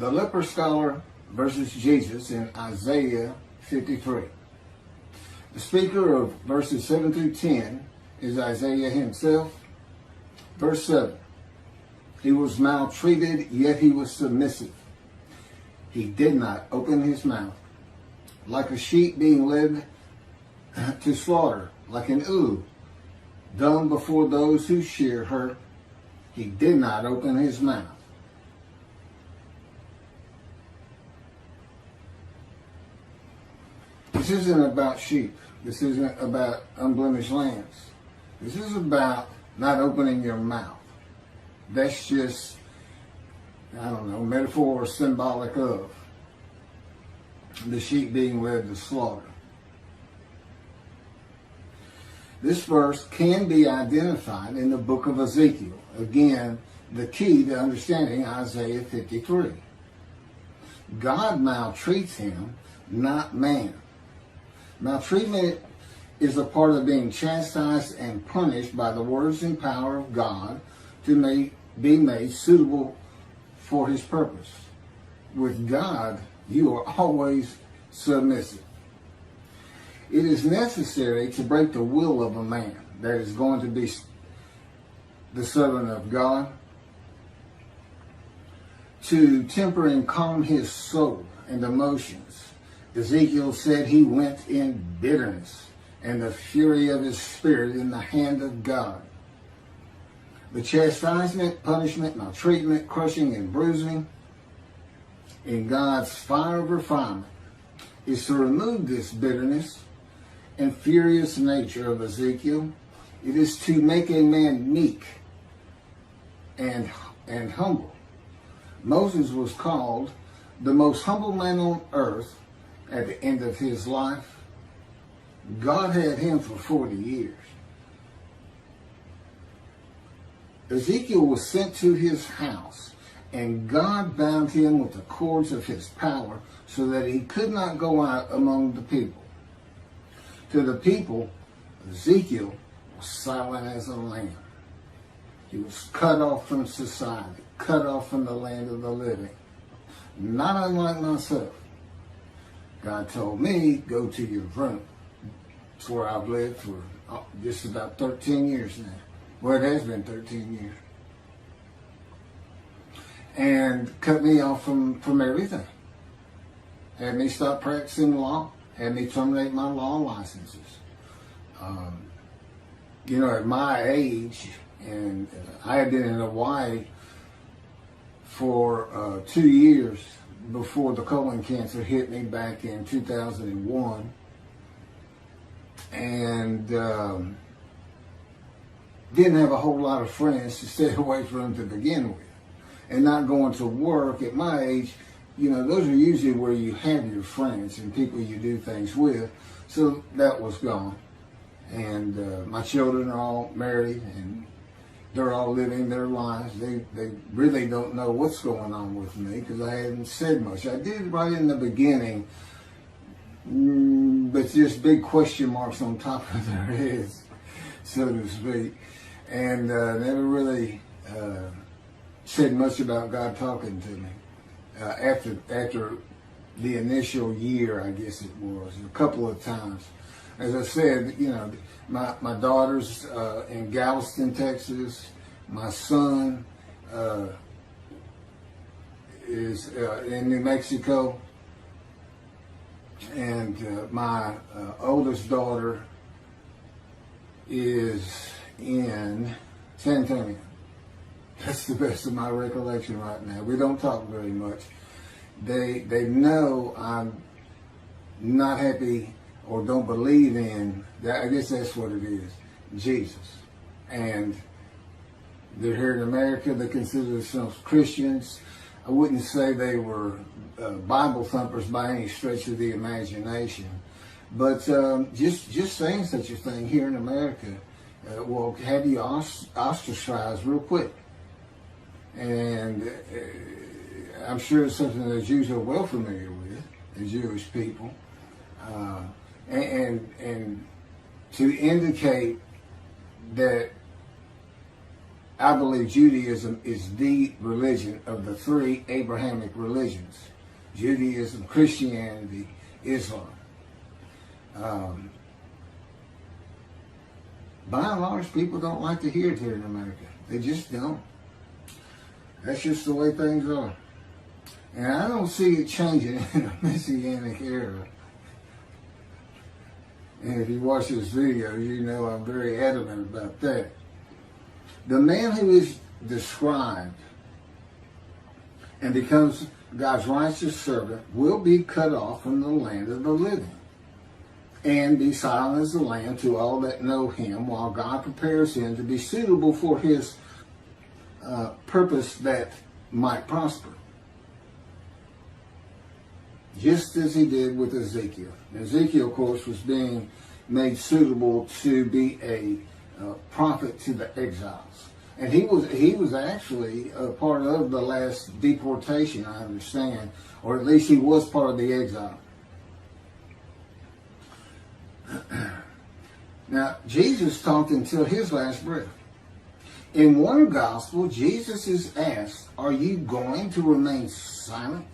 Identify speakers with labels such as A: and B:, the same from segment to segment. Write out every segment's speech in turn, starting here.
A: The leper scholar versus Jesus in Isaiah 53. The speaker of verses 7 through 10 is Isaiah himself. Verse 7. He was maltreated, yet he was submissive. He did not open his mouth. Like a sheep being led to slaughter, like an ewe, dumb before those who shear her, he did not open his mouth. This isn't about sheep. This isn't about unblemished lambs. This is about not opening your mouth. That's just, I don't know, metaphor or symbolic of the sheep being led to slaughter. This verse can be identified in the book of Ezekiel. Again, the key to understanding Isaiah 53. God maltreats him, not man. Maltreatment is a part of being chastised and punished by the words and power of God to be made suitable for his purpose. With God, you are always submissive. It is necessary to break the will of a man that is going to be the servant of God, to temper and calm his soul and emotions. Ezekiel said he went in bitterness and the fury of his spirit in the hand of God. The chastisement, punishment, maltreatment, crushing, and bruising in God's fire of refinement is to remove this bitterness and furious nature of Ezekiel. It is to make a man meek and humble. Moses was called the most humble man on earth at the end of his life. God had him for 40 years. Ezekiel was sent to his house, and God bound him with the cords of his power so that he could not go out among the people. To the people, Ezekiel was silent as a lamb. He was cut off from society, cut off from the land of the living. Not unlike myself. God told me, go to your room. It's where I've lived for just about 13 years now. Well, it has been 13 years. And cut me off from everything. Had me stop practicing law. Had me terminate my law licenses. At my age, and I had been in Hawaii for 2 years before the colon cancer hit me back in 2001. And didn't have a whole lot of friends to stay away from to begin with. And not going to work at my age, those are usually where you have your friends and people you do things with. So that was gone. And my children are all married and they're all living their lives. They really don't know what's going on with me because I hadn't said much. I did right in the beginning, but just big question marks on top of their heads, so to speak. And never really said much about God talking to me. After the initial year, I guess it was, a couple of times. As I said, my daughter's in Galveston, Texas. My son is in New Mexico. And my oldest daughter is in San Antonio. That's the best of my recollection right now. We don't talk very much. They know I'm not happy or don't believe in that. I guess that's what it is, Jesus. And they're here in America. They consider themselves Christians. I wouldn't say they were Bible thumpers by any stretch of the imagination, but just saying such a thing here in America will have you ostracized real quick. And I'm sure it's something that Jews are well familiar with, the Jewish people. And to indicate that I believe Judaism is the religion of the three Abrahamic religions: Judaism, Christianity, Islam. By and large, people don't like to hear it here in America. They just don't. That's just the way things are. And I don't see it changing in the Messianic era. And if you watch this video, you know I'm very adamant about that. The man who is described and becomes God's righteous servant will be cut off from the land of the living and be silent as the lamb to all that know him, while God prepares him to be suitable for his purpose that might prosper. Just as he did with Ezekiel. Ezekiel, of course, was being made suitable to be a prophet to the exiles. And he was actually a part of the last deportation, I understand, or at least he was part of the exile. Now, Jesus talked until his last breath. In one gospel, Jesus is asked, "Are you going to remain silent?"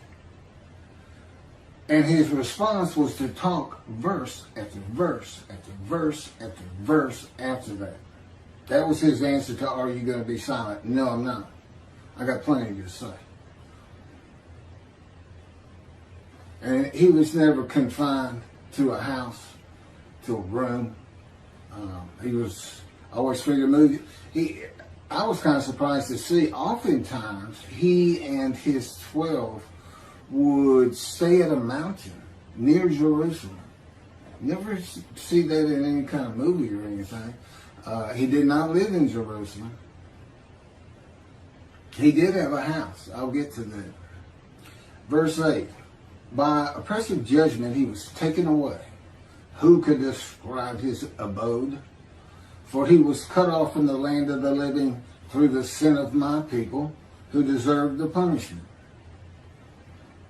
A: And his response was to talk verse after verse after verse after verse after that. That was his answer to, "Are you going to be silent?" "No, I'm not. I got plenty to say." And he was never confined to a house, to a room. He was always free to move. I was kind of surprised to see, oftentimes, he and his 12 would stay at a mountain near Jerusalem. Never see that in any kind of movie or anything. He did not live in Jerusalem. He did have a house. I'll get to that. Verse 8. By oppressive judgment he was taken away. Who could describe his abode? For he was cut off from the land of the living through the sin of my people, who deserved the punishment.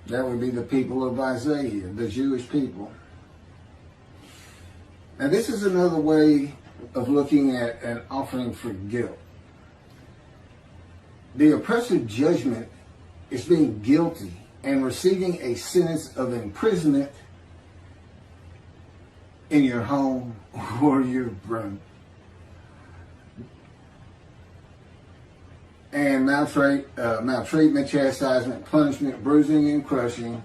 A: That would be the people of Isaiah, the Jewish people. Now this is another way of looking at an offering for guilt. The oppressive judgment is being guilty and receiving a sentence of imprisonment in your home or your room. And maltreatment, chastisement, punishment, bruising, and crushing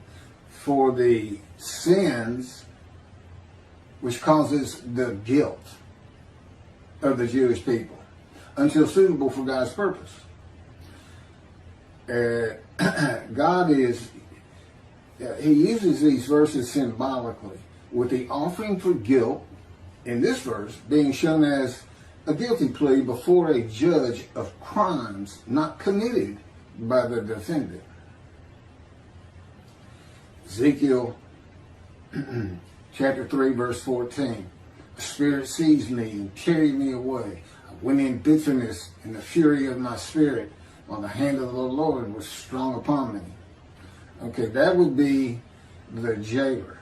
A: for the sins which causes the guilt of the Jewish people until suitable for God's purpose. God is, he uses these verses symbolically, with the offering for guilt in this verse being shown as a guilty plea before a judge of crimes not committed by the defendant. Ezekiel chapter 3 verse 14. The Spirit seized me and carried me away. I went in bitterness in the fury of my spirit, while the hand of the Lord was strong upon me. Okay, that would be the jailer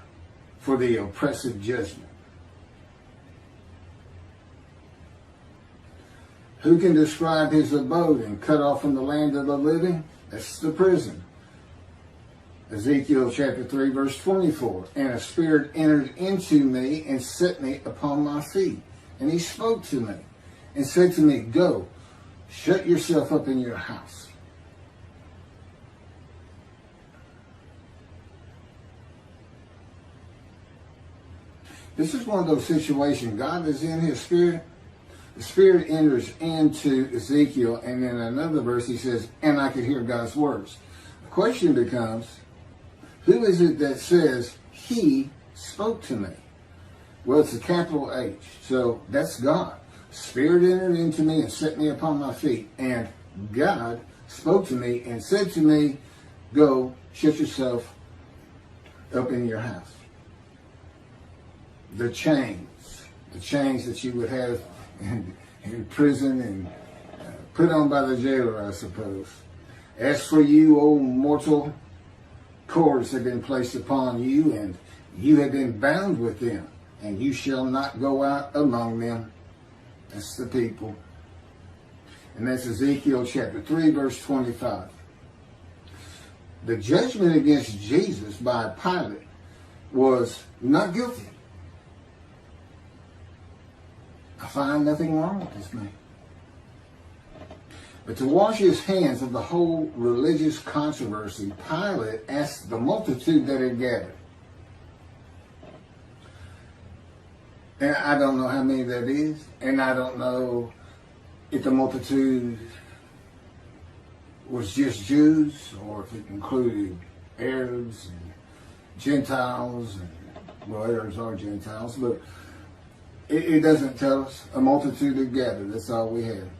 A: for the oppressive judgment. Who can describe his abode and cut off from the land of the living? That's the prison. Ezekiel chapter 3 verse 24. And a spirit entered into me and set me upon my feet. And he spoke to me and said to me, "Go, shut yourself up in your house." This is one of those situations. God is in his spirit. The Spirit enters into Ezekiel, and in another verse he says, "And I could hear God's words." The question becomes, who is it that says, "He spoke to me"? Well, it's a capital H, so that's God. Spirit entered into me and set me upon my feet, and God spoke to me and said to me, "Go, shut yourself up in your house." The chains that you would have in prison and put on by the jailer, I suppose. As for you, O mortal, cords have been placed upon you, and you have been bound with them, and you shall not go out among them. That's the people. And that's Ezekiel chapter 3, verse 25. The judgment against Jesus by Pilate was not guilty. I find nothing wrong with this man. But to wash his hands of the whole religious controversy, Pilate asked the multitude that had gathered. And I don't know how many that is, and I don't know if the multitude was just Jews or if it included Arabs and Gentiles, and well, Arabs are Gentiles, but it doesn't tell us. A multitude had gathered, that's all we had.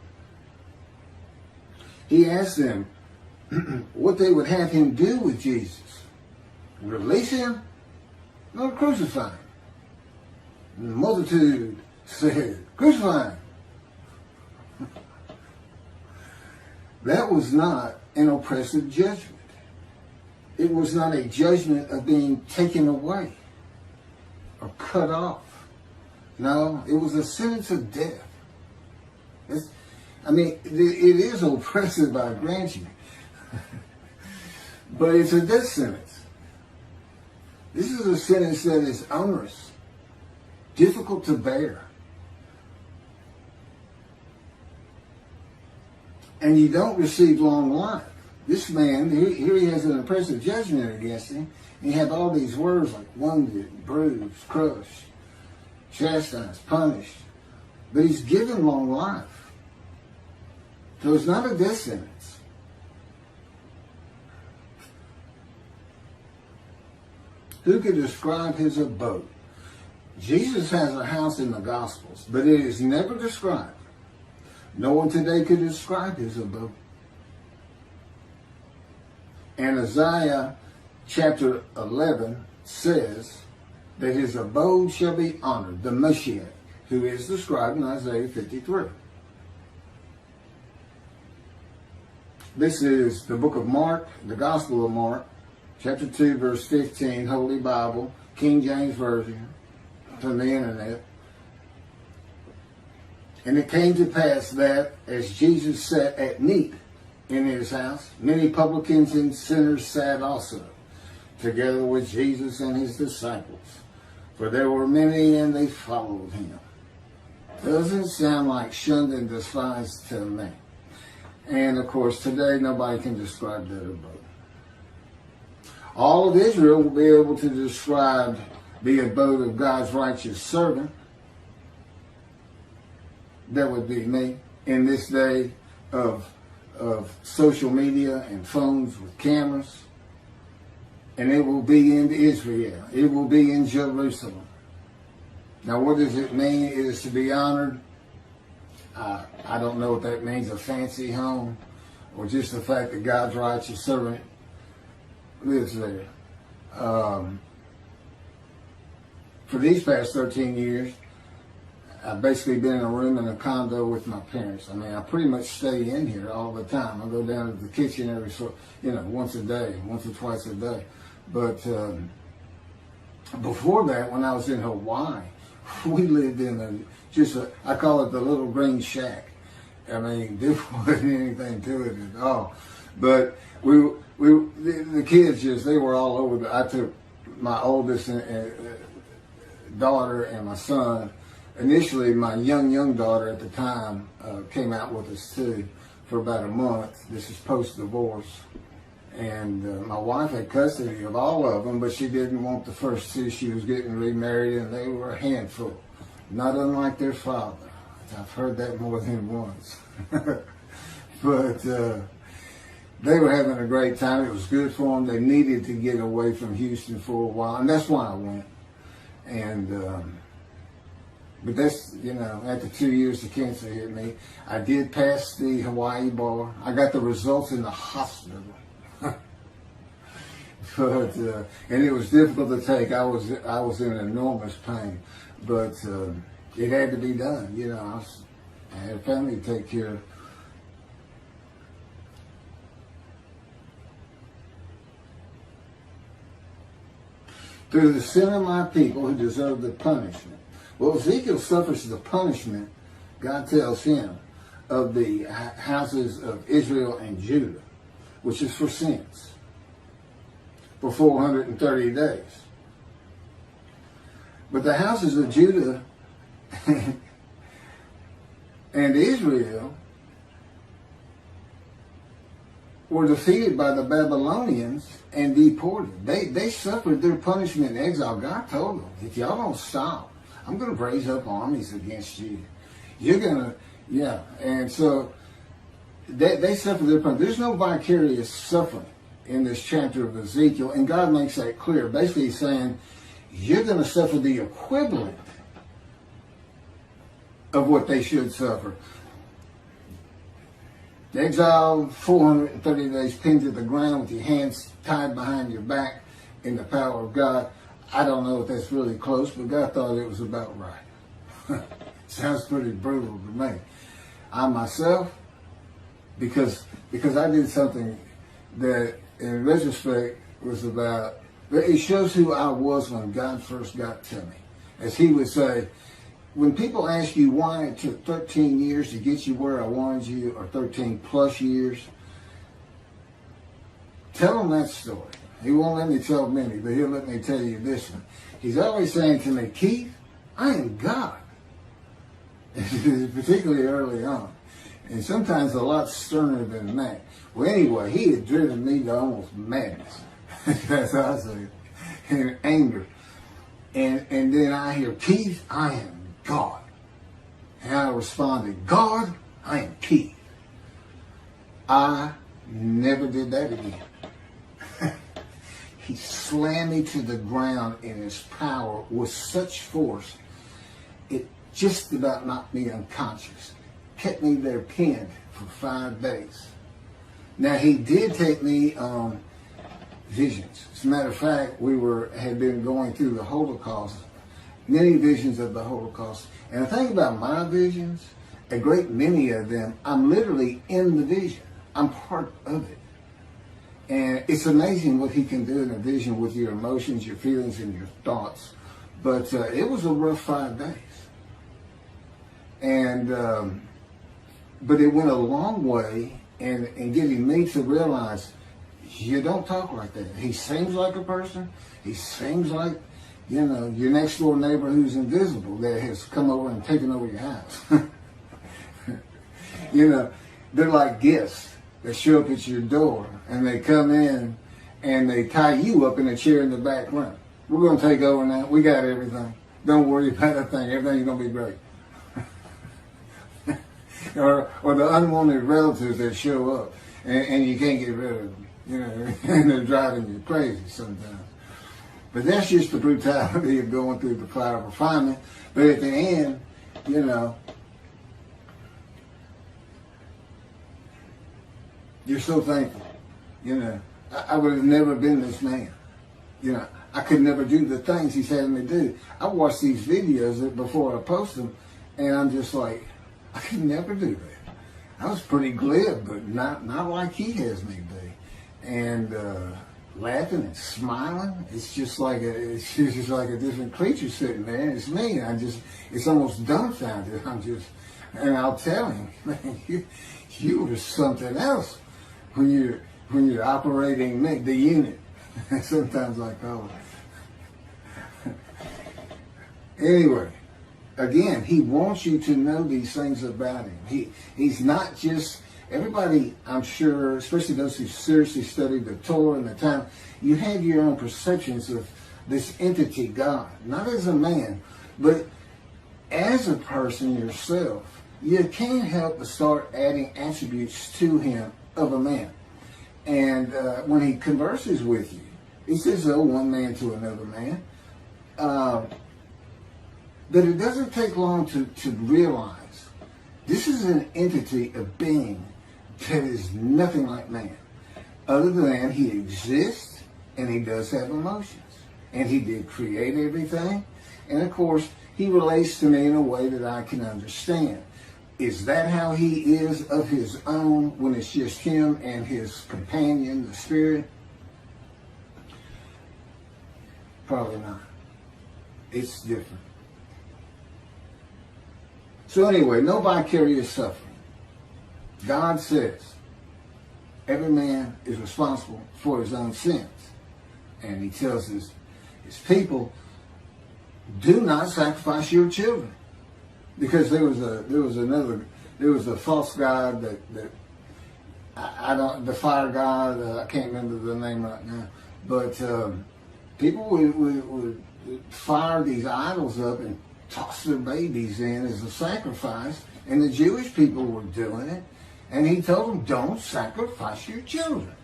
A: He asked them what they would have him do with Jesus. Release him or crucify him? And the multitude said, crucify him. That was not an oppressive judgment. It was not a judgment of being taken away or cut off. No, it was a sentence of death. It is oppressive, I grant you. But it's a death sentence. This is a sentence that is onerous, difficult to bear. And you don't receive long life. This man, here he has an oppressive judgment against him. And you have all these words like wounded, bruised, crushed, chastised, punished. But he's given long life. So it's not a death sentence. Who could describe his abode? Jesus has a house in the Gospels, but it is never described. No one today could describe his abode. And Isaiah chapter 11 says that his abode shall be honored, the Moshiach, who is described in Isaiah 53. This is the book of Mark, the Gospel of Mark, chapter 2, verse 15, Holy Bible, King James Version, from the internet. And it came to pass that as Jesus sat at meat in his house, many publicans and sinners sat also, together with Jesus and his disciples. For there were many and they followed him. Doesn't sound like shunned and despised to me. And of course, today nobody can describe that abode. All of Israel will be able to describe the abode of God's righteous servant. That would be me in this day of social media and phones with cameras. And it will be in Israel. It will be in Jerusalem. Now, what does it mean? It is to be honored. I don't know what that means, a fancy home, or just the fact that God's righteous servant lives there. For these past 13 years, I've basically been in a room in a condo with my parents. I pretty much stay in here all the time. I go down to the kitchen once a day, once or twice a day. But before that, when I was in Hawaii, we lived in I call it the little green shack. There wasn't anything to it at all. But the kids they were all over. I took my oldest daughter and my son. Initially, my young daughter at the time came out with us too for about a month. This is post-divorce. And my wife had custody of all of them, but she didn't want the first two. She was getting remarried, and they were a handful. Not unlike their father. I've heard that more than once. But they were having a great time. It was good for them. They needed to get away from Houston for a while, and that's why I went. And but that's, after 2 years the cancer hit me. I did pass the Hawaii bar. I got the results in the hospital. But and it was difficult to take. I was in enormous pain, but it had to be done. I had a family to take care of. Through the sin of my people who deserve the punishment. Well, Ezekiel suffers the punishment. God tells him of the houses of Israel and Judah, which is for sins, for 430 days. But the houses of Judah and Israel were defeated by the Babylonians and deported. They suffered their punishment in exile. God told them, if y'all don't stop, I'm going to raise up armies against you. You're going to, yeah. And so they suffered their punishment. There's no vicarious suffering in this chapter of Ezekiel, and God makes that clear. Basically, he's saying, you're going to suffer the equivalent of what they should suffer. Exile, 430 days pinned to the ground with your hands tied behind your back in the power of God. I don't know if that's really close, but God thought it was about right. Sounds pretty brutal to me. I myself, because I did something that in retrospect was about, it shows who I was when God first got to me. As he would say, when people ask you why it took 13 years to get you where I wanted you, or 13 plus years, tell them that story. He won't let me tell many, but he'll let me tell you this one. He's always saying to me, Keith, I am God. Particularly early on. And sometimes a lot sterner than that. Well, anyway, he had driven me to almost madness. That's how I say it. And anger. And then I hear, Keith, I am God. And I responded, God, I am Keith. I never did that again. He slammed me to the ground in his power with such force, it just about knocked me unconscious. Kept me there pinned for 5 days. Now, he did take me on visions. As a matter of fact, had been going through the Holocaust, many visions of the Holocaust. And the thing about my visions, a great many of them, I'm literally in the vision. I'm part of it. And it's amazing what he can do in a vision with your emotions, your feelings, and your thoughts. But it was a rough 5 days. And but it went a long way in getting me to realize you don't talk like that. He seems like a person. He seems like, you know, your next door neighbor who's invisible that has come over and taken over your house. You know, they're like gifts that show up at your door, and they come in and they tie you up in a chair in the back room. We're going to take over now. We got everything. Don't worry about a thing. Everything's going to be great. or the unwanted relatives that show up and you can't get rid of them. You know, and they're driving you crazy sometimes. But that's just the brutality of going through the fire of refinement. But at the end, you know, you're so thankful. You know, I would have never been this man. You know, I could never do the things he's had me do. I watch these videos before I post them, and I'm just like, I could never do that. I was pretty glib, but not like he has me be. And laughing and smiling, it's just like a different creature sitting there, and it's me. It's almost dumbfounded. And I'll tell him, man, you were something else when you're operating the unit. Sometimes I call it. Anyway, again, he wants you to know these things about him. He's not just, everybody, I'm sure, especially those who seriously study the Torah and the time, you have your own perceptions of this entity, God. Not as a man, but as a person yourself. You can't help but start adding attributes to him of a man. And when he converses with you, he says, oh, one man to another man. But it doesn't take long to realize this is an entity, a being that is nothing like man. Other than he exists and he does have emotions. And he did create everything. And of course, he relates to me in a way that I can understand. Is that how he is of his own when it's just him and his companion, the spirit? Probably not. It's different. So anyway, no vicarious suffering. God says every man is responsible for his own sins. And he tells his people, do not sacrifice your children. Because there was a false god that I don't, the fire god, I can't remember the name right now, but people would fire these idols up and toss their babies in as a sacrifice, and the Jewish people were doing it, and he told them, don't sacrifice your children.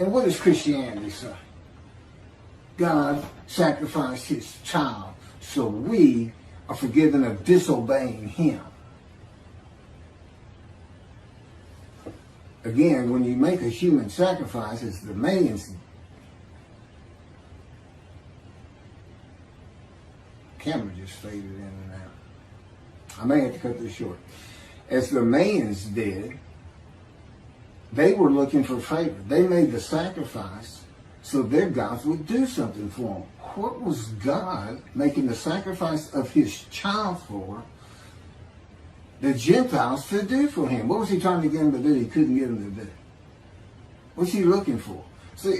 A: And what does Christianity say? God sacrificed his child so we are forgiven of disobeying him. Again, when you make a human sacrifice, it's the man's. Camera just faded in and out. I may have to cut this short. As the Mayans did, they were looking for favor. They made the sacrifice so their gods would do something for them. What was God making the sacrifice of his child for the Gentiles to do for him? What was he trying to get them to do he couldn't get them to do? What's he looking for? So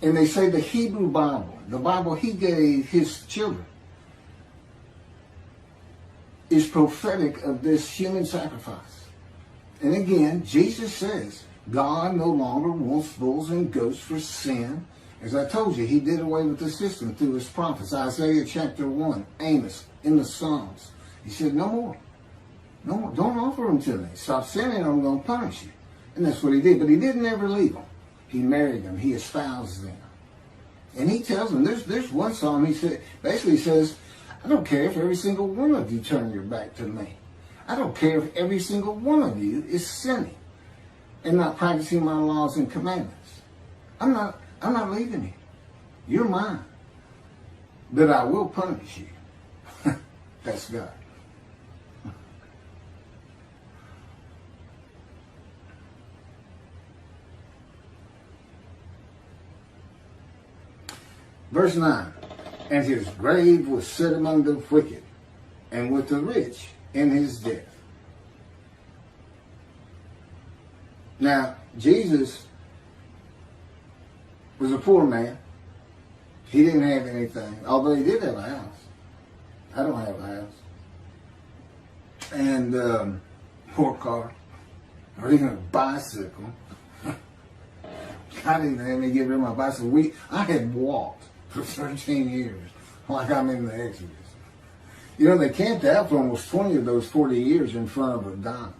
A: and they say the Hebrew Bible, the Bible he gave his children, is prophetic of this human sacrifice. And again, Jesus says, God no longer wants bulls and goats for sin. As I told you, he did away with the system through his prophets. Isaiah chapter 1, Amos, in the Psalms. He said, no more. No more. Don't offer them to me. Stop sinning, I'm going to punish you. And that's what he did. But he didn't ever leave them. He married them. He espoused them. And he tells them, there's one psalm he basically says, I don't care if every single one of you turn your back to me. I don't care if every single one of you is sinning and not practicing my laws and commandments. I'm not leaving you. You're mine. But I will punish you. That's God. Verse 9, and his grave was set among the wicked, and with the rich in his death. Now, Jesus was a poor man. He didn't have anything, although he did have a house. I don't have a house. And or car, or even a bicycle. I didn't have me get rid of my bicycle. I had walked for 13 years, like I'm in the Exodus. You know, they camped out for almost 20 of those 40 years in front of a Don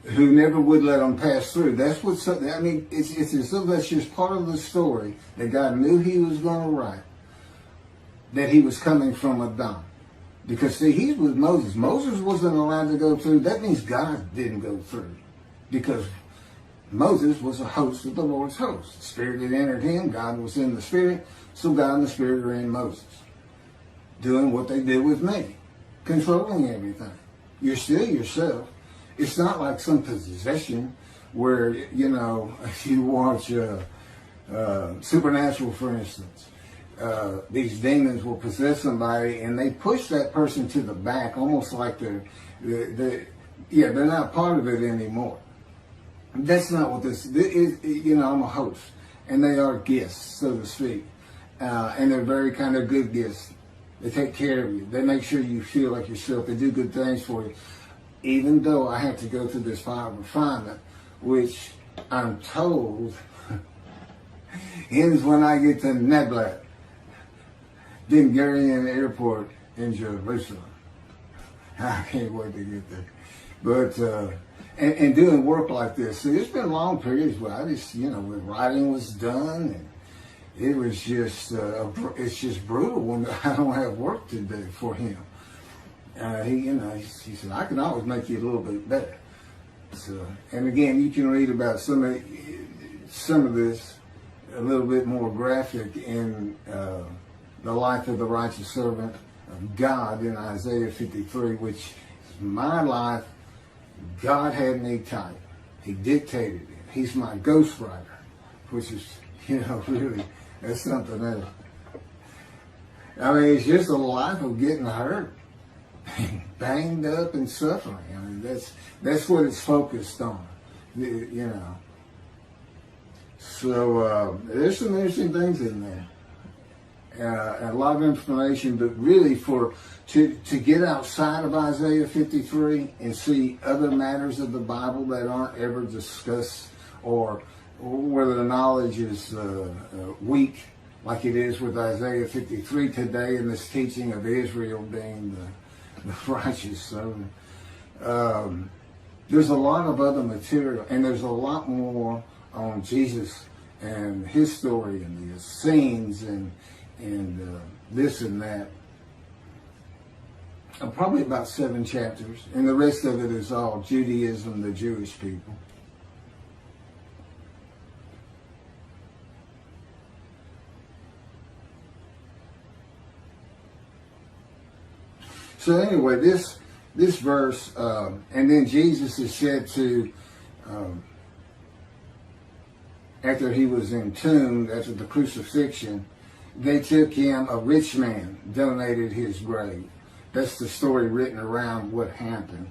A: who never would let them pass through. That's what's, I mean, it's as though that's just part of the story that God knew he was going to write, that he was coming from a Don. Because, see, he's with Moses. Moses wasn't allowed to go through. That means God didn't go through. Because Moses was a host of the Lord's host. The Spirit had entered him. God was in the Spirit. So God and the Spirit are in Moses. Doing what they did with me. Controlling everything. You're still yourself. It's not like some possession where, you know, if you watch Supernatural, for instance. These demons will possess somebody and they push that person to the back, almost like they're not part of it anymore. That's not what this is. You know, I'm a host, and they are guests, so to speak, and they're very kind of good guests. They take care of you. They make sure you feel like yourself. They do good things for you. Even though I have to go through this fire of refinement, which I'm told ends when I get to Neblat, then Garian Airport in Jerusalem. I can't wait to get there. But and doing work like this, so there's been long periods where I just, you know, when writing was done, and it was just it's just brutal when I don't have work to do for him. He said, I can always make you a little bit better. So, and again, you can read about some of this a little bit more graphic in the life of the righteous servant of God in Isaiah 53, which is my life. God had me tight. He dictated it. He's my ghostwriter, which is, you know, really, that's something else. I mean, it's just a life of getting hurt banged up and suffering. I mean, that's what it's focused on, you know. So there's some interesting things in there. A lot of information, but really to get outside of Isaiah 53 and see other matters of the Bible that aren't ever discussed, or whether the knowledge is weak, like it is with Isaiah 53 today in this teaching of Israel being the righteous servant. There's a lot of other material, and there's a lot more on Jesus and his story and the scenes and this and that. Probably about 7 chapters, and the rest of it is all Judaism, the Jewish people. So anyway, this verse, and then Jesus is said to, after he was entombed, after the crucifixion, they took him, a rich man donated his grave. That's the story written around what happened.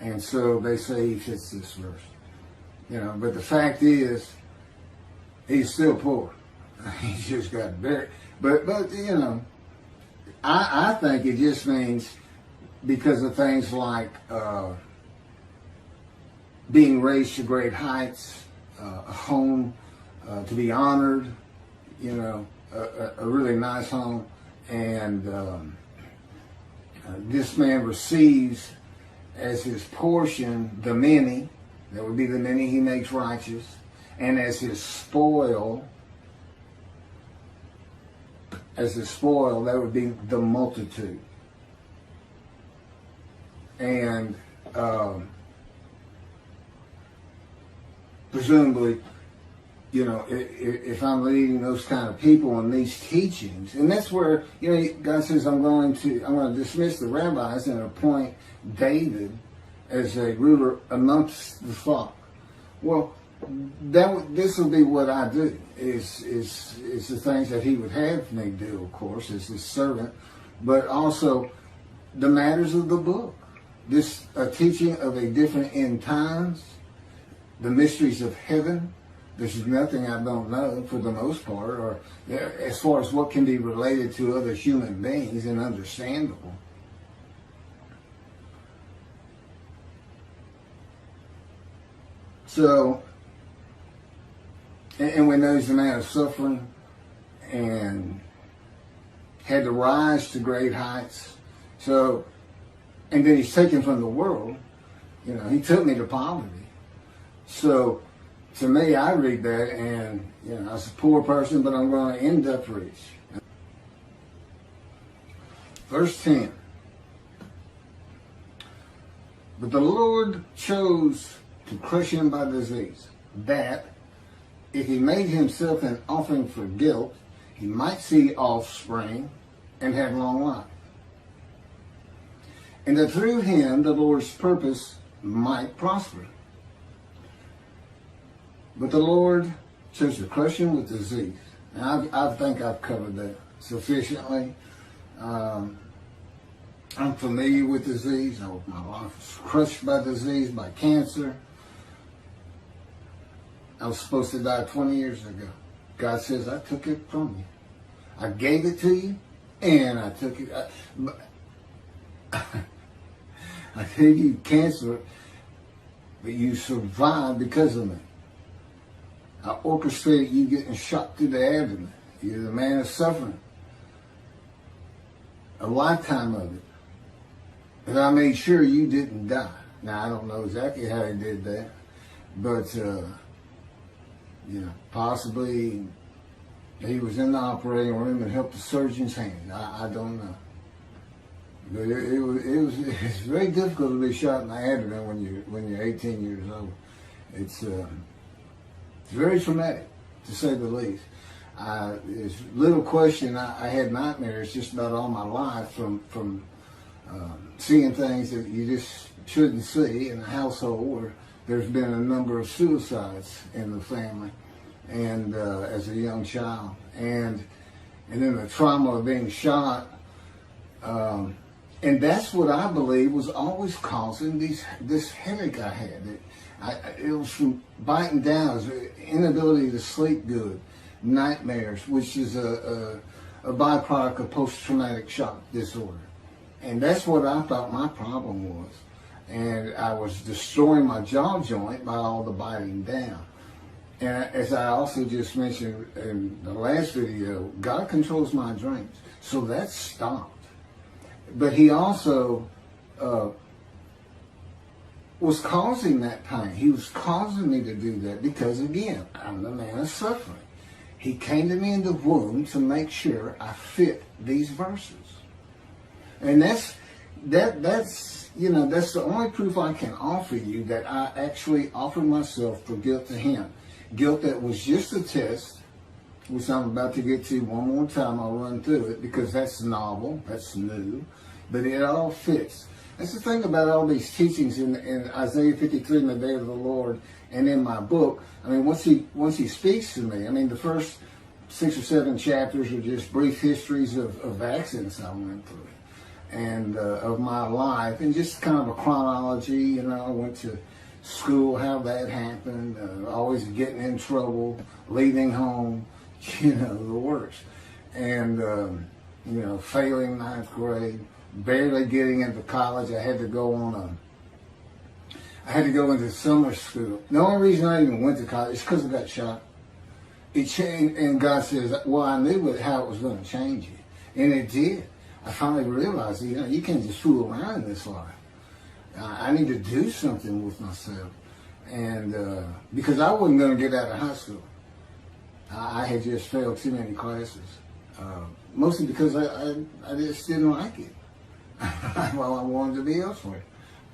A: And so they say he fits this verse. You know, but the fact is, he's still poor. He just got buried. But you know, I think it just means because of things like being raised to great heights, a home to be honored, you know, a really nice home, and this man receives as his portion the many, that would be the many he makes righteous, and as his spoil, that would be the multitude. And presumably, you know, if I'm leading those kind of people in these teachings, and that's where, you know, God says, I'm going to dismiss the rabbis and appoint David as a ruler amongst the flock. Well, this will be what I do, is the things that he would have me do, of course, as his servant, but also the matters of the book. This teaching of a different end times, the mysteries of heaven. There's nothing I don't know for the most part, or as far as what can be related to other human beings and understandable. So, and we know he's a man of suffering and had to rise to great heights. So, and then he's taken from the world. You know, he took me to poverty. So, to me, I read that, and you know, I was a poor person, but I'm going to end up rich. Verse 10. But the Lord chose to crush him by disease, that if he made himself an offering for guilt, he might see offspring and have long life. And that through him the Lord's purpose might prosper. But the Lord chose to crush him with disease. And I think I've covered that sufficiently. I'm familiar with disease. My life was crushed by disease, by cancer. I was supposed to die 20 years ago. God says, I took it from you. I gave it to you, and I took it. I gave you cancer, but you survived because of me. I orchestrated you getting shot through the abdomen. You're the man of suffering. A lifetime of it. And I made sure you didn't die. Now, I don't know exactly how he did that, but, you know, possibly he was in the operating room and helped the surgeon's hand. I don't know. But it was very difficult to be shot in the abdomen when you're 18 years old. It's very traumatic, to say the least. There's little question. I had nightmares just about all my life from seeing things that you just shouldn't see in a household where there's been a number of suicides in the family, and as a young child, and then the trauma of being shot, and And that's what I believe was always causing this headache I had. It was from biting down, it was inability to sleep good, nightmares, which is a byproduct of post-traumatic shock disorder. And that's what I thought my problem was. And I was destroying my jaw joint by all the biting down. And as I also just mentioned in the last video, God controls my dreams. So that stopped. But he also was causing that pain. He was causing me to do that because, again, I'm the man of suffering. He came to me in the womb to make sure I fit these verses. And that's the only proof I can offer you that I actually offered myself for guilt to him. Guilt that was just a test, which I'm about to get to one more time. I'll run through it because that's novel, that's new, but it all fits. That's the thing about all these teachings in Isaiah 53 in the day of the Lord and in my book. I mean, once he speaks to me, I mean, the first 6 or 7 chapters are just brief histories of accidents I went through and of my life, and just kind of a chronology. I went to school, how that happened, always getting in trouble, leaving home, the worst. And, failing 9th grade, barely getting into college. I had to go into summer school. The only reason I even went to college is because I got shot. It changed, and God says, well, I knew how it was going to change you. And it did. I finally realized, you can't just fool around in this life. I need to do something with myself. And because I wasn't going to get out of high school. I had just failed too many classes. Mostly because I just didn't like it. Well, I wanted to be elsewhere.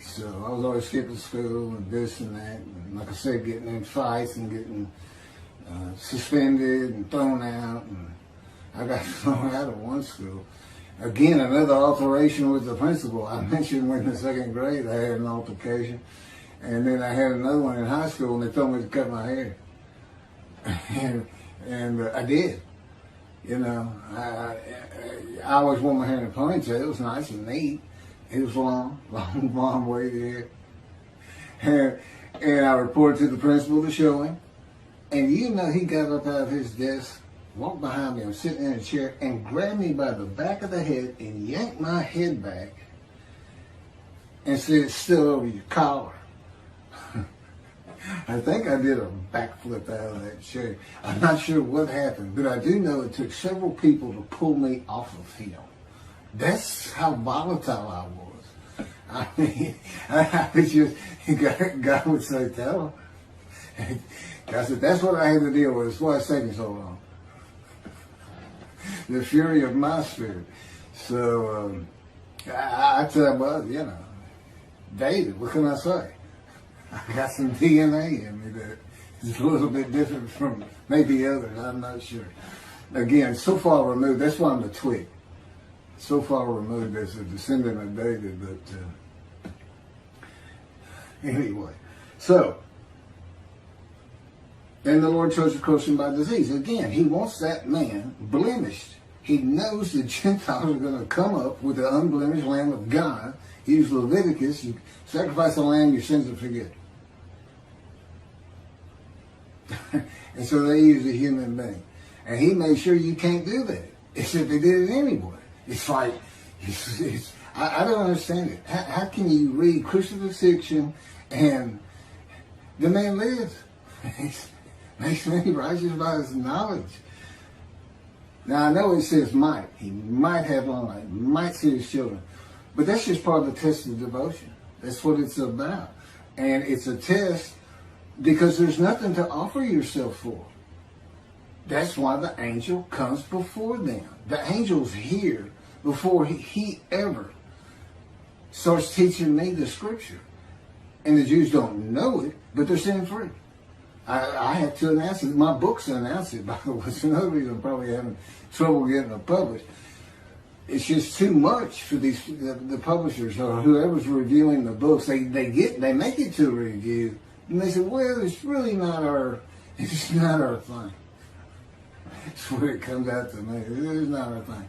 A: So I was always skipping school and this and that. And like I said, getting in fights and getting suspended and thrown out. And I got thrown out of one school. Again, another alteration with the principal. I mentioned when in the 2nd grade I had an altercation. And then I had another one in high school and they told me to cut my hair. and I did. I always wore my hair in a ponytail. It was nice and neat. It was long blonde wavy hair. And I reported to the principal to show him. And he got up out of his desk, walked behind me, I'm sitting in a chair, and grabbed me by the back of the head and yanked my head back and said, "It's still over your collar." I think I did a backflip out of that chair. I'm not sure what happened, but I do know it took several people to pull me off of him. That's how volatile I was. I mean, I was just, God would say, "Tell him." I said, that's what I had to deal with. That's why it's taking so long. The fury of my spirit. So, I tell him, well, David, what can I say? I got some DNA in me that is a little bit different from maybe others. I'm not sure. Again, so far removed. That's why I'm a twig. So far removed as a descendant of David. But anyway, so, and the Lord chose to curse him by disease. Again, he wants that man blemished. He knows the Gentiles are going to come up with the unblemished Lamb of God. He used Leviticus. You sacrifice a lamb, your sins are forgiven. And so they used a human being. And he made sure you can't do that. Except they did it anyway. It's like, I don't understand it. How can you read crucifixion and the man lives? Makes me righteous by his knowledge. Now I know it says might. He might have long life, might see his children. But that's just part of the test of devotion. That's what it's about. And it's a test because there's nothing to offer yourself for. That's why the angel comes before them. The angel's here before he ever starts teaching me the scripture. And the Jews don't know it, but they're sin free. I have to announce it. My books announce it, by the way. It's another reason I'm probably having trouble getting it published. It's just too much for the publishers or whoever's reviewing the books. They make it to a review, and they say, well, it's really not our thing. That's where it comes out to me. It's not our thing.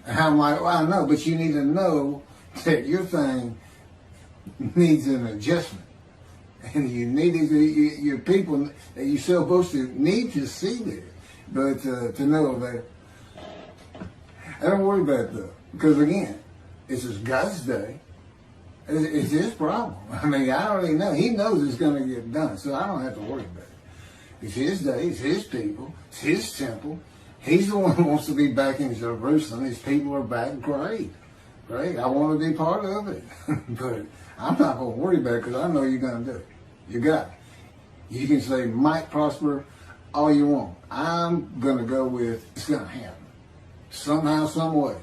A: And I'm like, well, I know, but you need to know that your thing needs an adjustment. And you need your people that you're supposed to need to see this. But to know that, I don't worry about that. Because again, this is God's day. It's his problem. I mean, I already know. He knows it's going to get done. So I don't have to worry about it. It's his day. It's his people. It's his temple. He's the one who wants to be back in Jerusalem. His people are back. Great. Great. I want to be part of it. But I'm not going to worry about it because I know you're going to do it. You got it. You can say, might prosper all you want. I'm going to go with, it's going to happen. Somehow, some way.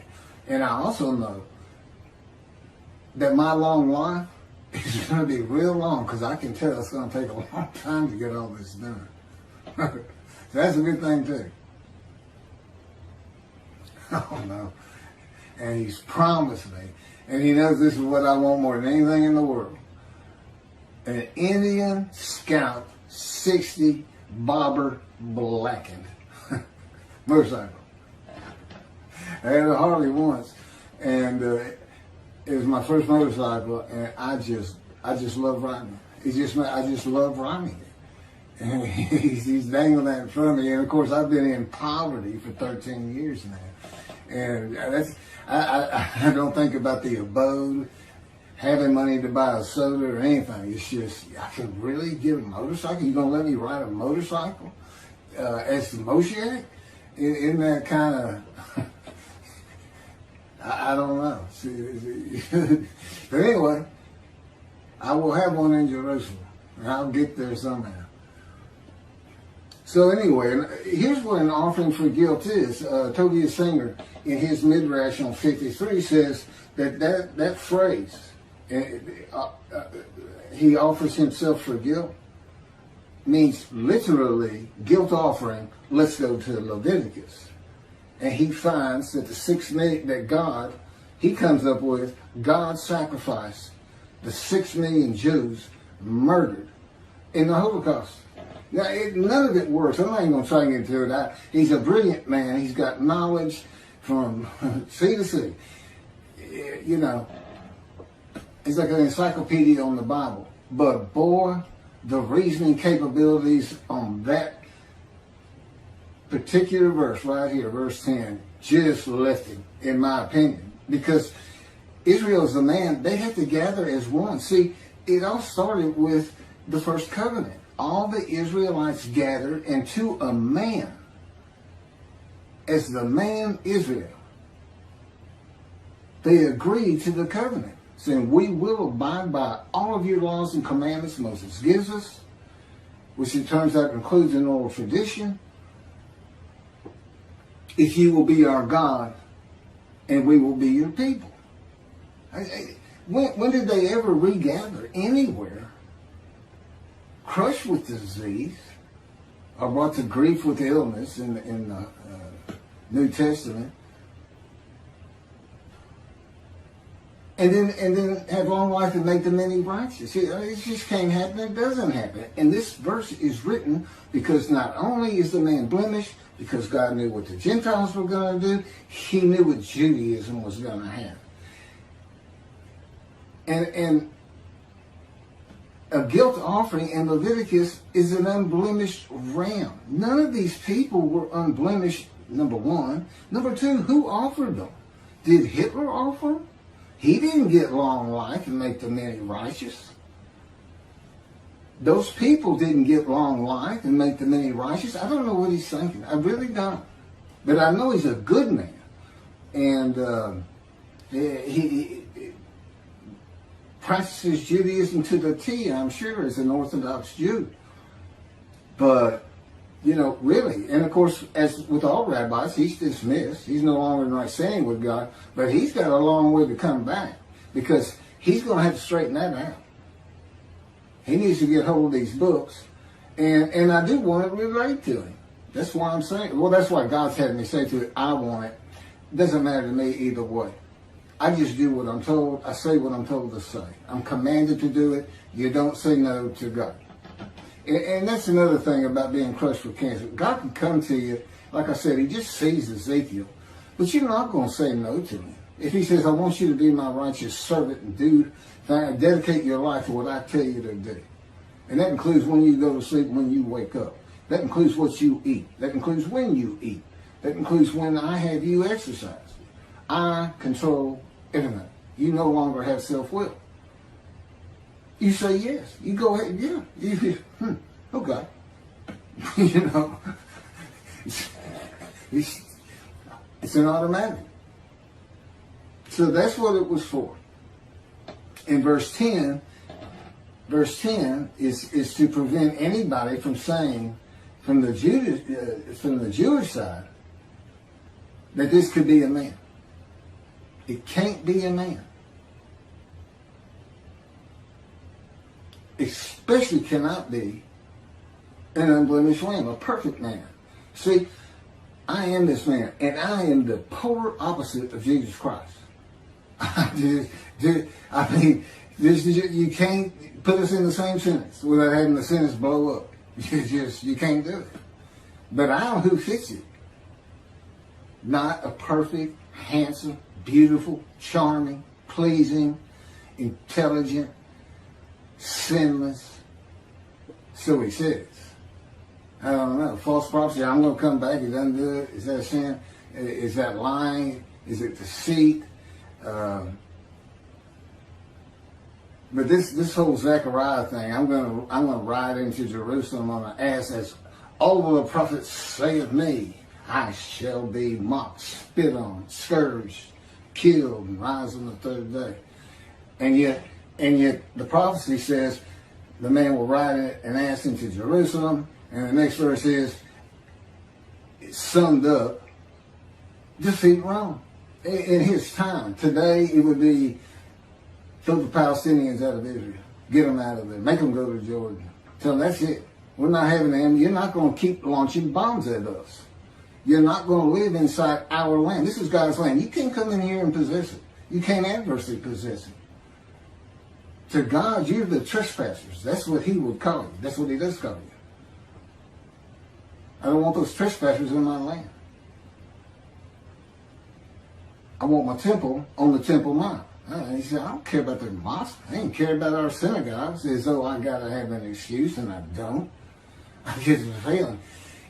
A: And I also know that my long life is going to be real long because I can tell it's going to take a long time to get all this done. So that's a good thing too. Oh no. And he's promised me, and he knows this is what I want more than anything in the world. An Indian Scout 60 bobber blackened motorcycle. I had a Harley once, and it was my first motorcycle, and I just love riding it. I just love riding it. And he's dangling that in front of me, and of course I've been in poverty for 13 years now, and I don't think about the abode, having money to buy a soda or anything. It's just, I can really get a motorcycle. You gonna let me ride a motorcycle as the Moshiach? Isn't that kind of I don't know. But anyway, I will have one in Jerusalem, and I'll get there somehow. So anyway, here's what an offering for guilt is. Tobiah Singer, in his Midrash on 53, says that phrase, he offers himself for guilt, means literally guilt offering. Let's go to Leviticus. And he finds that the 6 million that God, he comes up with, God sacrificed the 6 million Jews murdered in the Holocaust. Now, none of it works. I'm not even going to try and get into it. He's a brilliant man. He's got knowledge from sea to sea. You know, he's like an encyclopedia on the Bible. But boy, the reasoning capabilities on that particular verse right here, verse 10, just left him, in my opinion. Because Israel is the man, they had to gather as one. See, it all started with the first covenant. All the Israelites gathered into a man, as the man Israel. They agreed to the covenant, saying, we will abide by all of your laws and commandments Moses gives us, which it turns out includes an oral tradition. If you will be our God, and we will be your people. When did they ever regather anywhere? Crushed with disease, or brought to grief with illness in the New Testament, and then have long life and make the many righteous. See, it just can't happen. It doesn't happen. And this verse is written because not only is the man blemished, because God knew what the Gentiles were going to do, he knew what Judaism was going to have. And a guilt offering in Leviticus is an unblemished ram. None of these people were unblemished, number one. Number two, who offered them? Did Hitler offer them? He didn't get long life and make the many righteous. Those people didn't get long life and make the many righteous. I don't know what he's thinking. I really don't. But I know he's a good man. And he practices Judaism to the T, I'm sure, as an Orthodox Jew. But, you know, really, and of course, as with all rabbis, he's dismissed. He's no longer in right standing with God, but he's got a long way to come back because he's going to have to straighten that out. He needs to get hold of these books, and I do want to relate to him. That's why I'm saying, well, that's why God's had me say to it, I want it. Doesn't matter to me either way. I just do what I'm told. I say what I'm told to say. I'm commanded to do it. You don't say no to God. And that's another thing about being crushed with cancer. God can come to you, like I said, he just sees Ezekiel. But you're not going to say no to him. If he says, I want you to be my righteous servant and dedicate your life to what I tell you to do. And that includes when you go to sleep, when you wake up. That includes what you eat. That includes when you eat. That includes when I have you exercise. I control everything. You no longer have self-will. You say yes. You go ahead, yeah. Okay. You know, it's an automatic. So that's what it was for. In verse 10 is to prevent anybody from saying from the Jewish side that this could be a man. It can't be a man. Especially cannot be an unblemished lamb, a perfect man. See, I am this man, and I am the polar opposite of Jesus Christ. I mean, you can't put us in the same sentence without having the sentence blow up. You can't do it. But I am who fits it. Not a perfect, handsome, beautiful, charming, pleasing, intelligent, sinless. So he says. I don't know. False prophecy, I'm going to come back. He doesn't do it. Is that sin? Is that lying? Is it deceit? But this whole Zechariah thing, I'm gonna ride into Jerusalem on an ass as all of the prophets say of me, I shall be mocked, spit on, scourged, killed, and rise on the third day. And yet the prophecy says the man will ride an ass into Jerusalem, and the next verse is it's summed up, defeat Rome. In his time, today it would be throw the Palestinians out of Israel. Get them out of there. Make them go to Jordan. Tell them that's it. We're not having them. You're not going to keep launching bombs at us. You're not going to live inside our land. This is God's land. You can't come in here and possess it. You can't adversely possess it. To God, you're the trespassers. That's what he would call you. That's what he does call you. I don't want those trespassers in my land. I want my temple on the Temple Mount. He said, I don't care about their mosque. I ain't care about our synagogues as though I got to have an excuse, and I don't. I get the feeling.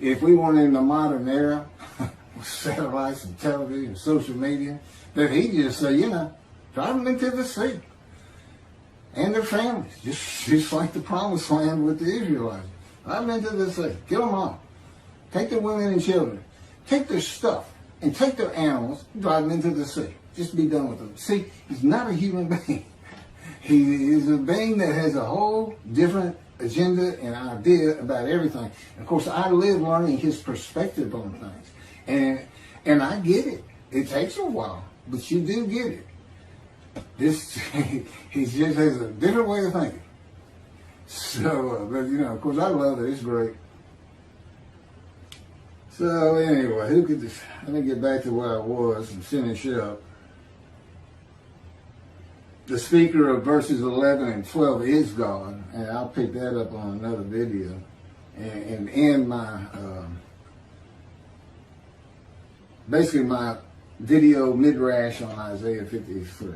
A: If we weren't in the modern era with satellites and television and social media, that he'd just say, drive them into the sea. And their families, just like the promised land with the Israelites. Drive them into the sea. Kill them all. Take their women and children. Take their stuff. And take their animals, drive them into the sea. Just be done with them. See, he's not a human being. He is a being that has a whole different agenda and idea about everything. And of course, I live learning his perspective on things. And I get it. It takes a while, but you do get it. He just has a different way of thinking. So, but of course, I love it. It's great. So anyway, let me get back to where I was and finish up. The speaker of verses 11 and 12 is God, and I'll pick that up on another video and end my, basically my video midrash on Isaiah 53.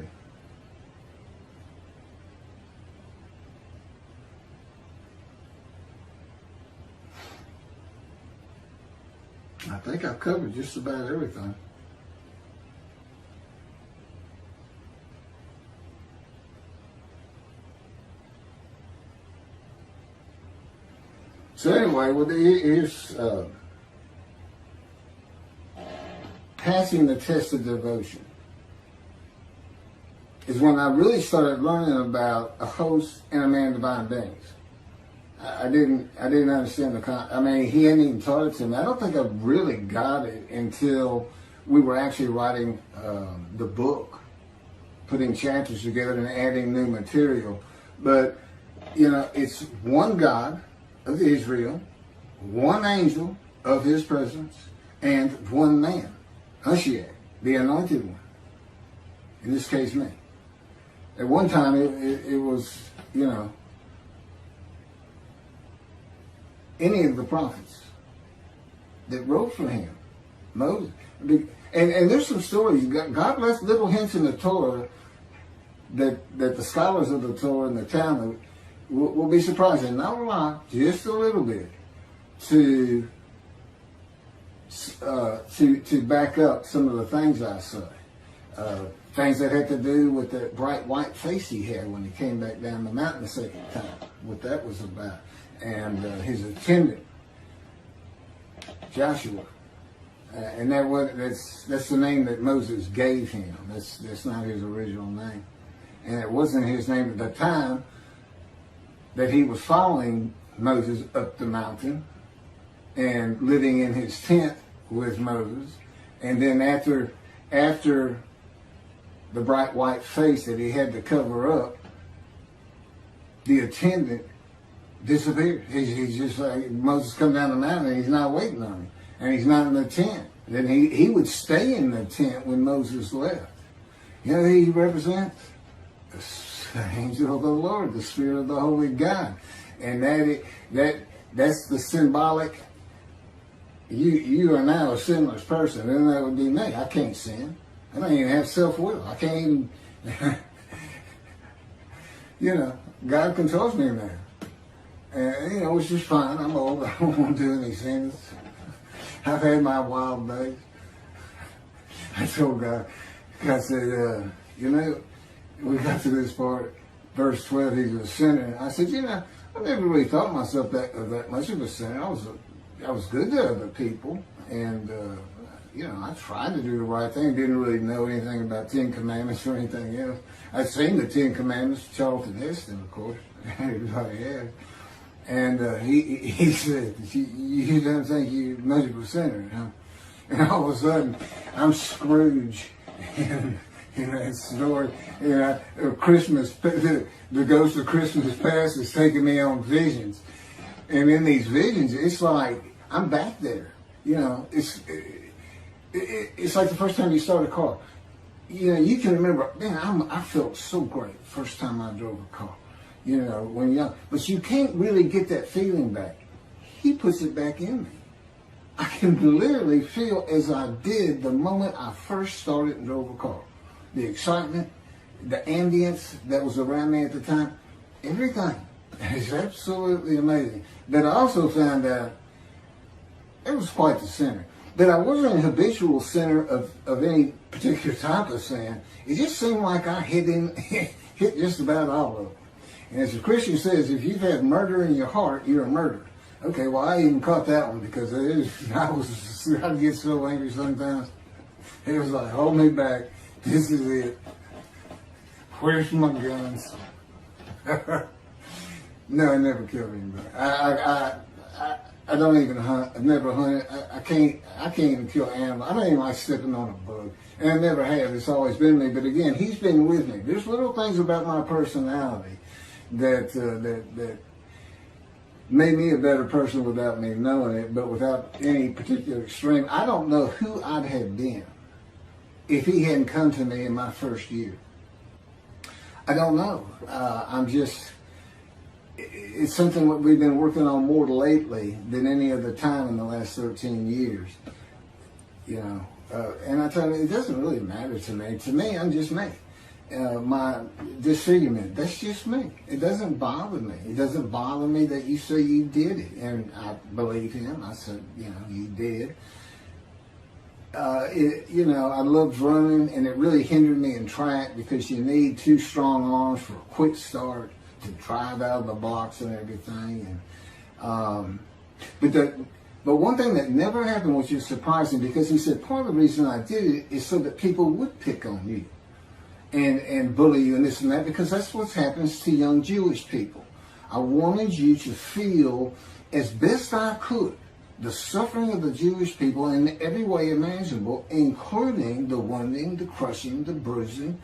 A: I think I've covered just about everything. So anyway, here's passing the test of devotion is when I really started learning about a host and a man divine beings. I didn't understand he hadn't even taught it to me. I don't think I really got it until we were actually writing the book, putting chapters together and adding new material. But, it's one God of Israel, one angel of his presence, and one man, Moshiach, the anointed one. In this case, me. At one time, it was, any of the prophets that wrote for him Moses. And there's some stories. God left little hints in the Torah that the scholars of the Torah and the Talmud will be surprised, and not a lot, just a little bit, to back up some of the things I say. Things that had to do with the bright white face he had when he came back down the mountain the second time, what that was about. And his attendant, Joshua. And that's the name that Moses gave him. That's not his original name. And it wasn't his name at the time that he was following Moses up the mountain and living in his tent with Moses. And then after the bright white face that he had to cover up, the attendant disappeared. He's just like, Moses come down the mountain and he's not waiting on him. And he's not in the tent. Then he would stay in the tent when Moses left. You know who he represents? The angel of the Lord, the Spirit of the Holy God. And that's the symbolic, you are now a sinless person, and that would be me. I can't sin. I don't even have self-will. I can't even, God controls me now. And, which is fine. I'm old. I don't want to do any sins. I've had my wild days. I told God said, we got to this part, verse 12, he's a sinner. I said, I never really thought myself that much of a sinner. I was good to other people, and I tried to do the right thing. Didn't really know anything about 10 Commandments or anything else. I'd seen the 10 Commandments, Charlton Heston, of course. Everybody has. And he said, you don't think you're much of a sinner, huh? And all of a sudden, I'm Scrooge in that story. Christmas, the ghost of Christmas past is taking me on visions. And in these visions, it's like, I'm back there. It's like the first time you start a car. You can remember, man, I felt so great first time I drove a car. When young. But you can't really get that feeling back. He puts it back in me. I can literally feel as I did the moment I first started and drove a car. The excitement, the ambience that was around me at the time, everything. It's absolutely amazing. But I also found out it was quite the sinner. That I wasn't a habitual sinner of any particular type of sin. It just seemed like I hit just about all of them. And as the Christian says, if you've had murder in your heart, you're a murderer. Okay, well, I even caught that one because I'd get so angry sometimes. It was like, hold me back. This is it. Where's my guns? No, I never killed anybody. I don't even hunt. I've never hunted. I can't even kill animals. I don't even like stepping on a bug. And I never have. It's always been me. But again, he's been with me. There's little things about my personality that made me a better person without me knowing it, but without any particular extreme. I don't know who I'd have been if he hadn't come to me in my first year. I don't know. It's something that we've been working on more lately than any other time in the last 13 years. And I tell you, it doesn't really matter to me. To me, I'm just me. My disfigurement, that's just me. It doesn't bother me. It doesn't bother me that you say you did it. And I believe him. I said, you did. I loved running, and it really hindered me in track because you need 2 strong arms for a quick start to drive out of the blocks and everything. And but one thing that never happened, which is surprising, because he said part of the reason I did it is so that people would pick on you and bully you and this and that, because that's what happens to young Jewish people. I wanted you to feel as best I could the suffering of the Jewish people in every way imaginable, including the wounding, the crushing, the bruising,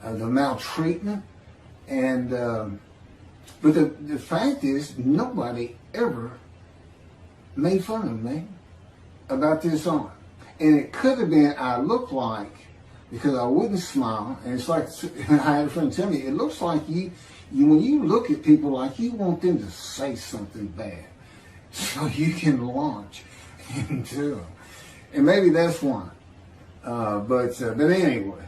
A: the maltreatment. And but the fact is, nobody ever made fun of me about this arm. And it could have been I looked like, because I wouldn't smile, and it's like, I had a friend tell me, it looks like you when you look at people, like you want them to say something bad so you can launch into them. And maybe that's why. But anyway,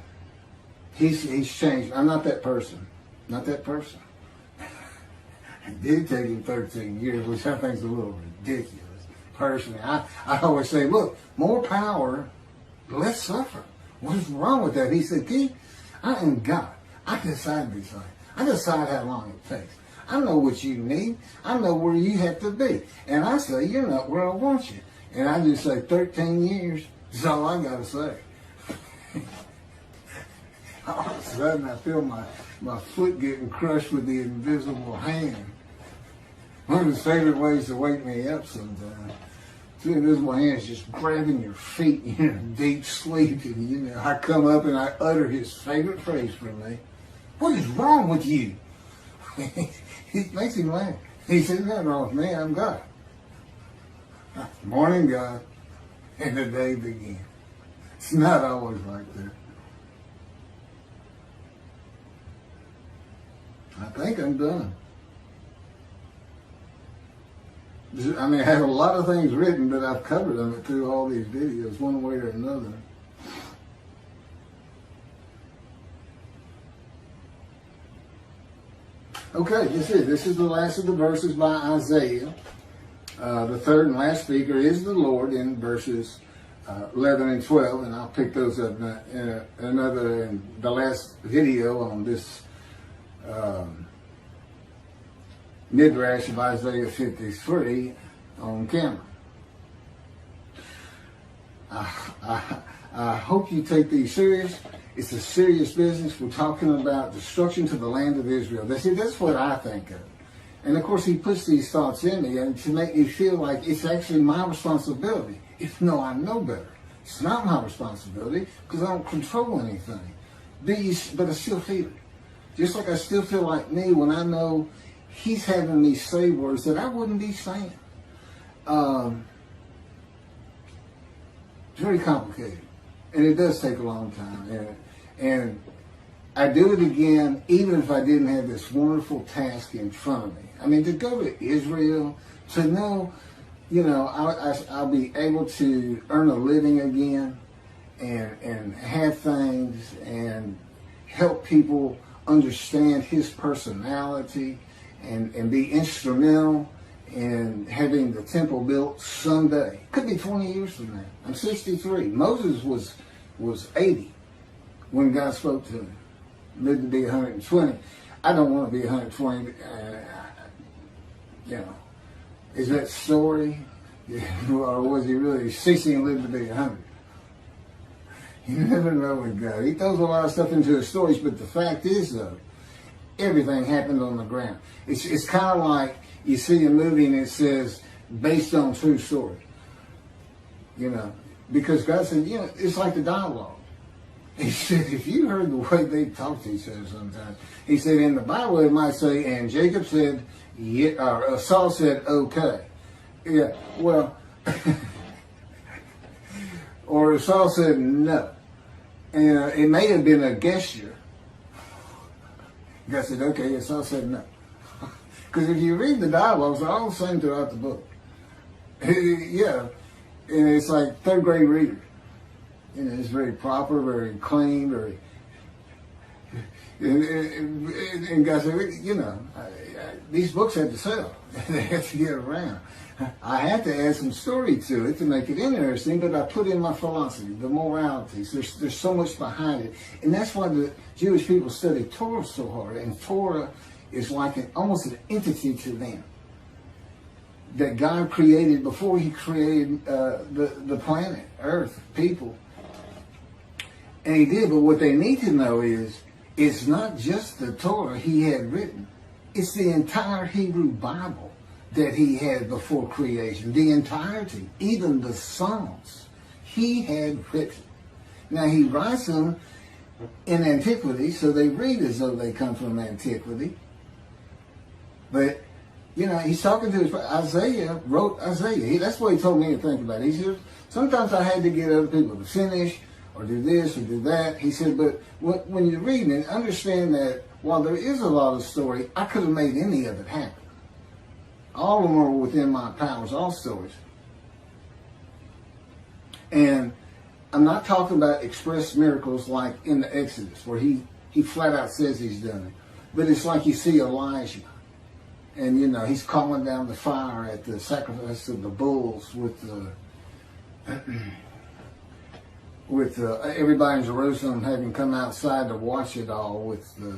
A: he's changed. I'm not that person. Not that person. It did take him 13 years, which I think is a little ridiculous. Personally, I always say, look, more power, less suffer. What's wrong with that? He said, Keith, I am God. I decide these things. I decide how long it takes. I know what you need. I know where you have to be. And I say, you're not where I want you. And I just say 13 years. That's all I got to say. All of a sudden, I feel my foot getting crushed with the invisible hand. One of his favorite ways to wake me up sometimes. The invisible hand's just grabbing your feet, you're in deep sleep, and I come up and I utter his favorite phrase for me. What is wrong with you? It makes him laugh. He says, nothing wrong with me, I'm God. Morning, God, and the day begins. It's not always like that. I think I'm done. I mean, I have a lot of things written, but I've covered them through all these videos, one way or another. Okay, this is the last of the verses by Isaiah. The third and last speaker is the Lord in verses 11 and 12, and I'll pick those up in the last video on this midrash of Isaiah 53 on camera. I hope you take these serious. It's a serious business. We're talking about destruction to the land of Israel. That's what I think of. And of course, he puts these thoughts in me and to make me feel like it's actually my responsibility. If no, I know better. It's not my responsibility because I don't control anything. But I still feel it. Just like I still feel like me when I know he's having me say words that I wouldn't be saying. It's very complicated. And it does take a long time. And I do it again, even if I didn't have this wonderful task in front of me. I mean, to go to Israel, to know, I'll be able to earn a living again and have things and help people understand his personality and be instrumental in having the temple built someday. Could be 20 years from now. I'm 63. Moses was 80 when God spoke to him. Lived to be 120. I don't want to be 120. Is that story? Or was he really 60 and lived to be 100? You never know with God. He throws a lot of stuff into his stories, but the fact is, though, everything happened on the ground. It's kind of like you see a movie and it says, based on true story. Because God said, it's like the dialogue. He said, if you heard the way they talk to each other sometimes, he said, in the Bible it might say, and Jacob said, or Saul said, okay. Yeah, well, or Saul said, no. And it may have been a gesture. God said, okay, and Saul said, no. Because if you read the dialogues, they're all the same throughout the book. Yeah, and it's like third grade reader. It's very proper, very clean, very. And God said, these books have to sell. They have to get around. I had to add some story to it to make it interesting, but I put in my philosophy, the moralities. There's so much behind it. And that's why the Jewish people study Torah so hard. And Torah is like almost an entity to them that God created before he created the planet, Earth, people. And he did, but what they need to know is it's not just the Torah he had written. It's the entire Hebrew Bible that he had before creation. The entirety, even the Psalms, he had written. Now he writes them in antiquity, so they read as though they come from antiquity. But, he's talking to Isaiah, wrote Isaiah. That's what he told me to think about. He said, sometimes I had to get other people to finish or do this or do that. He said, but when you're reading it, understand that while there is a lot of story, I could have made any of it happen. All of them are within my powers, all stories. And I'm not talking about express miracles like in the Exodus, where he flat out says he's done it. But it's like you see Elijah, and he's calling down the fire at the sacrifice of the bulls with everybody in Jerusalem having come outside to watch it all with the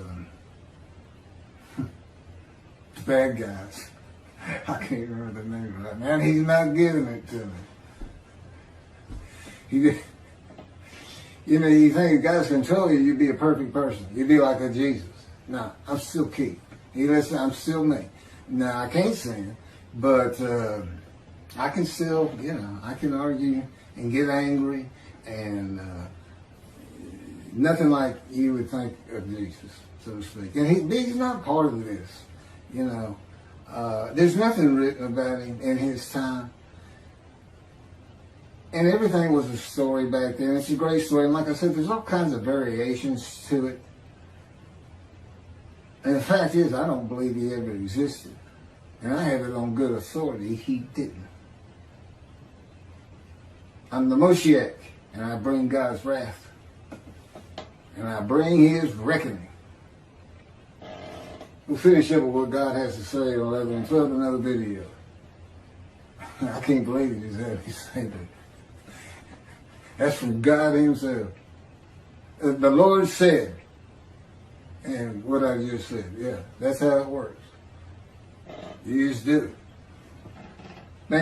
A: bad guys. I can't remember the name right now. And he's not giving it to me. You think if God's control you, you'd be a perfect person. You'd be like a Jesus. No, I'm still Keith. Listen, I'm still me. Now, I can't sin, but I can still, I can argue and get angry and nothing like you would think of Jesus, so to speak. And he's not part of this, There's nothing written about him in his time. And everything was a story back then. It's a great story. And like I said, there's all kinds of variations to it. And the fact is, I don't believe he ever existed. And I have it on good authority, he didn't. I'm the Moshiach, and I bring God's wrath. And I bring his reckoning. We'll finish up with what God has to say on 11 and 12 in another video. I can't believe it is that he said that. That's from God himself. The Lord said, and what I just said, yeah, that's how it works. You just do it.